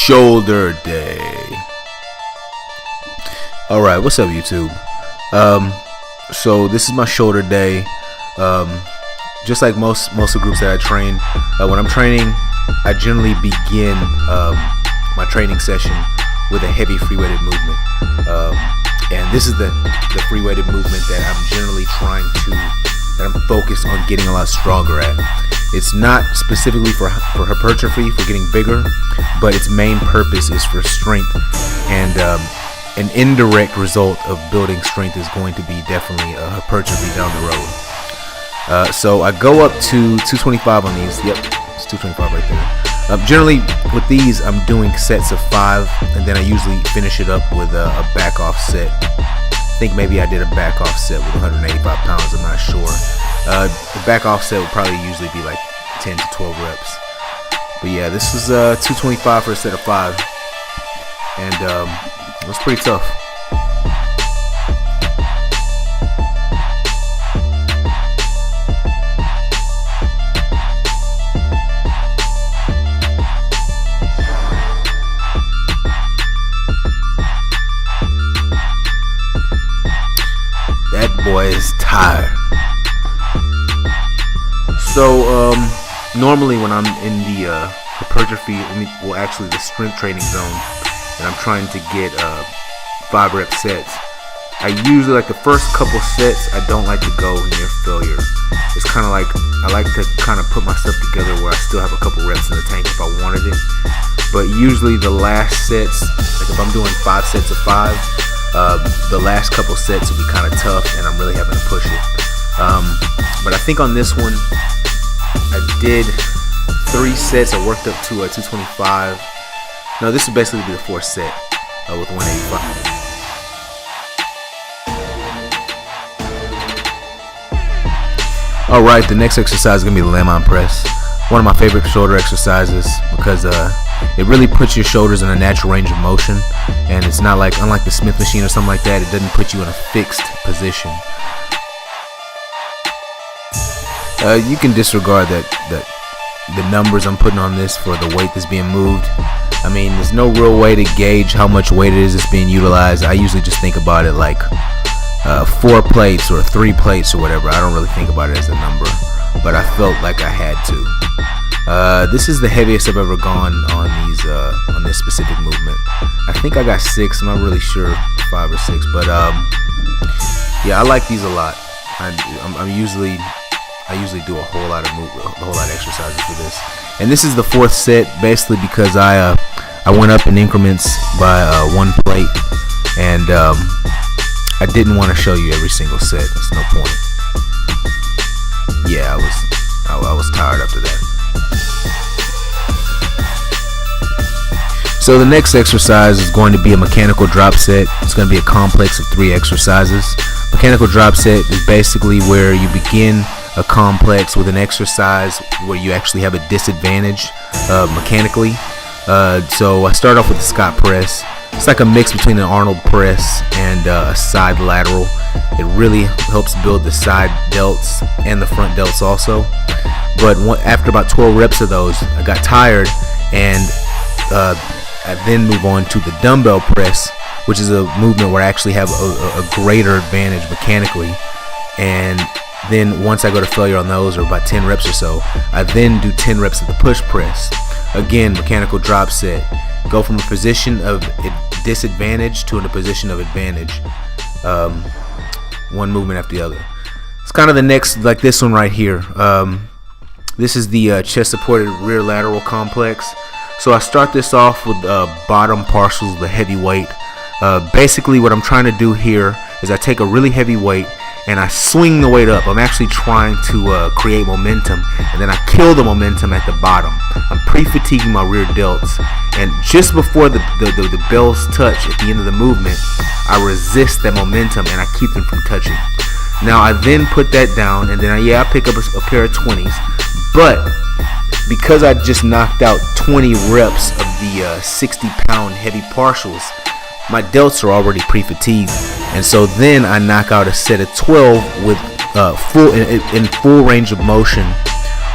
Shoulder day. Alright, what's up YouTube? So this is my shoulder day. Just like most of the groups that I train, when I'm training, I generally begin my training session with a heavy free weighted movement. And this is the free weighted movement that I'm focused on getting a lot stronger at. It's not specifically for hypertrophy, for getting bigger, but its main purpose is for strength. And an indirect result of building strength is going to be definitely a hypertrophy down the road. So I go up to 225 on these. Yep, it's 225 right there. Generally with these, I'm doing sets of 5, and then I usually finish it up with a back off set. I think maybe I did a back off set with 185 pounds, I'm not sure. The back off set would probably usually be like 10 to 12 reps. But yeah, this was 225 for a set of 5, and it was pretty tough. That boy is tired. So normally when I'm in the hypertrophy, actually the strength training zone, and I'm trying to get 5 rep sets, I usually, like the first couple sets, I don't like to go near failure. It's kind of like, I like to kind of put myself together where I still have a couple reps in the tank if I wanted it. But usually the last sets, like if I'm doing 5 sets of 5, the last couple sets will be kind of tough, and I'm really having to push it. But I think on this one, I did 3 sets. I worked up to 225. No, this would basically be the 4th set with 185. Alright, the next exercise is going to be the Landmine Press. One of my favorite shoulder exercises because it really puts your shoulders in a natural range of motion, and it's not like, unlike the Smith machine or something like that, it doesn't put you in a fixed position. You can disregard that the numbers I'm putting on this for the weight that's being moved. I mean, there's no real way to gauge how much weight it is that's being utilized. I usually just think about it like 4 plates or 3 plates or whatever. I don't really think about it as a number, but I felt like I had to. This is the heaviest I've ever gone on these on this specific movement. I think I got 6. I'm not really sure, 5 or 6, but yeah, I like these a lot. I usually do a whole lot of exercises for this, and this is the 4th set, basically because I went up in increments by 1 plate, and I didn't want to show you every single set. That's no point. Yeah, I was tired after that. So the next exercise is going to be a mechanical drop set. It's going to be a complex of 3 exercises. Mechanical drop set is basically where you begin a complex with an exercise where you actually have a disadvantage mechanically. So I start off with the Scott press. It's like a mix between an Arnold press and a side lateral. It really helps build the side delts and the front delts also. But after about 12 reps of those, I got tired, and I then move on to the dumbbell press, which is a movement where I actually have a greater advantage mechanically. And then once I go to failure on those, or about 10 reps or so, I then do 10 reps of the push press. Again, mechanical drop set. Go from a position of disadvantage to a position of advantage. One movement after the other. It's kind of the next, like this one right here. This is the chest supported rear lateral complex. So I start this off with bottom partials of the heavy weight. Basically what I'm trying to do here is I take a really heavy weight and I swing the weight up. I'm actually trying to create momentum, and then I kill the momentum at the bottom. I'm pre-fatiguing my rear delts, and just before the bells touch at the end of the movement, I resist that momentum and I keep them from touching. Now I then put that down, and then I pick up a pair of 20s, but because I just knocked out 20 reps of the 60-pound heavy partials, my delts are already pre-fatigued, and so then I knock out a set of 12 with full range of motion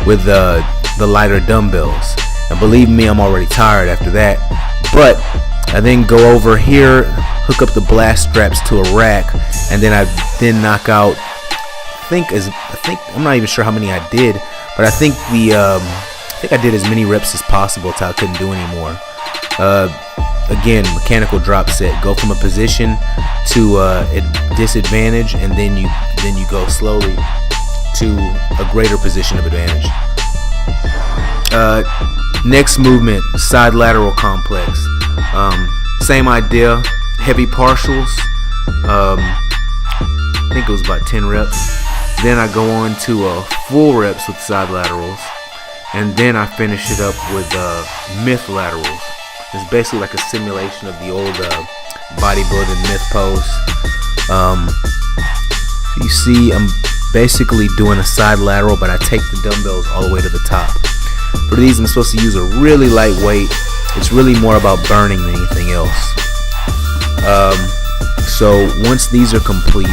with the lighter dumbbells. And believe me, I'm already tired after that, But I then go over here, hook up the blast straps to a rack, and then I knock out. I'm not even sure how many I did, but I think I did as many reps as possible until I couldn't do anymore. Again, mechanical drop set. Go from a position to a disadvantage, and then you go slowly to a greater position of advantage. Next movement, side lateral complex. Same idea, heavy partials. I think it was about 10 reps. Then I go on to full reps with side laterals, and then I finish it up with myth laterals. It's basically like a simulation of the old bodybuilding myth pose. You see, I'm basically doing a side lateral, but I take the dumbbells all the way to the top. For these, I'm supposed to use a really light weight. It's really more about burning than anything else. So once these are complete,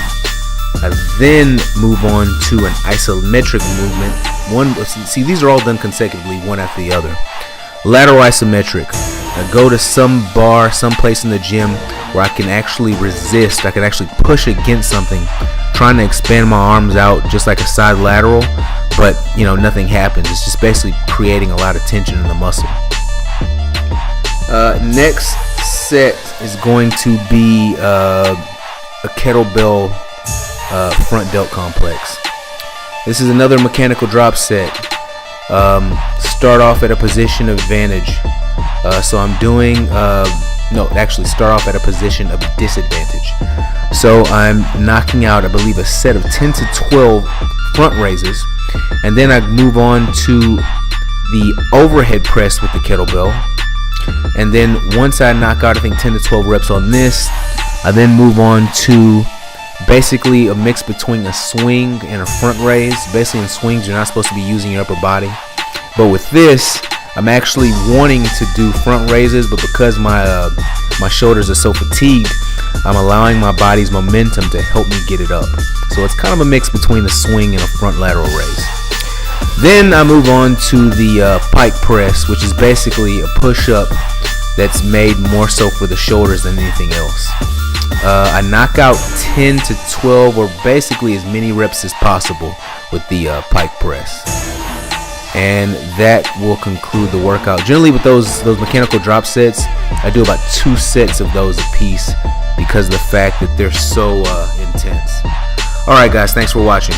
I then move on to an isometric movement. See, these are all done consecutively, one after the other. Lateral isometric. I go to some bar, someplace in the gym where I can actually resist. I can actually push against something, trying to expand my arms out just like a side lateral, but nothing happens. It's just basically creating a lot of tension in the muscle. Next set is going to be a kettlebell front delt complex. This is another mechanical drop set. Start off at a position of advantage. So I'm doing start off at a position of disadvantage. So I'm knocking out, I believe, a set of 10 to 12 front raises, and then I move on to the overhead press with the kettlebell. And then once I knock out, I think 10 to 12 reps on this, I then move on to basically a mix between a swing and a front raise. Basically, in swings, you're not supposed to be using your upper body, but with this, I'm actually wanting to do front raises, but because my shoulders are so fatigued, I'm allowing my body's momentum to help me get it up. So it's kind of a mix between a swing and a front lateral raise. Then I move on to the pike press, which is basically a push-up that's made more so for the shoulders than anything else. I knock out 10 to 12, or basically as many reps as possible with the pike press. And that will conclude the workout. Generally with those mechanical drop sets, I do about 2 sets of those a piece because of the fact that they're so intense. Alright guys, thanks for watching.